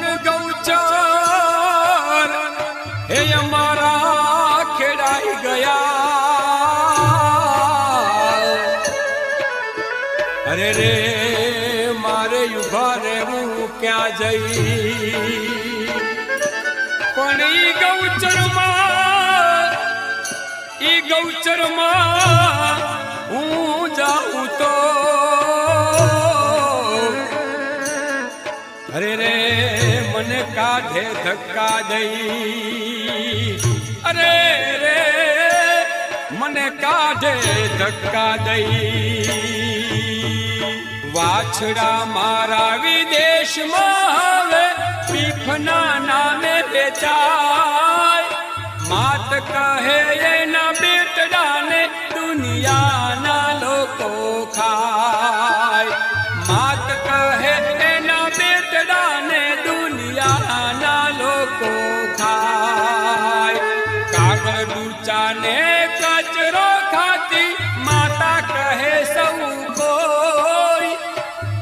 પણ ગૌચર હે અમારા ખેડાઈ ગયા. અરે રે મારે ઉભા રહેવું ક્યાં જઈ, પણ ઈ ગૌચરમાં હું જાઉં તો અરે રે મને કાઢે ધક્કા દઈ, અરે રે મને કાઢે ધક્કા દઈ. વાછડા મારા વિદેશમાં હવે પીફના નામે વેચાય. માત કહે એના બેટડાને દુનિયાના લોકો ખાય. માત કહે એના બેટડાને દુનિયાના લોકો ખાય. કાગળ ડૂચાને કચરો ખાતી માતા કહે સૌ કોઈ.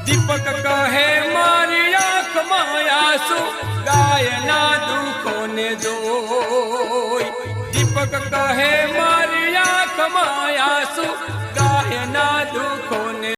દીપક કહે મારી આંખમાં આંસુ ગાયના દુઃખોને જોઈ. દીપક કહે મારી આંખમાં આંસુ ગાયના દુઃખોને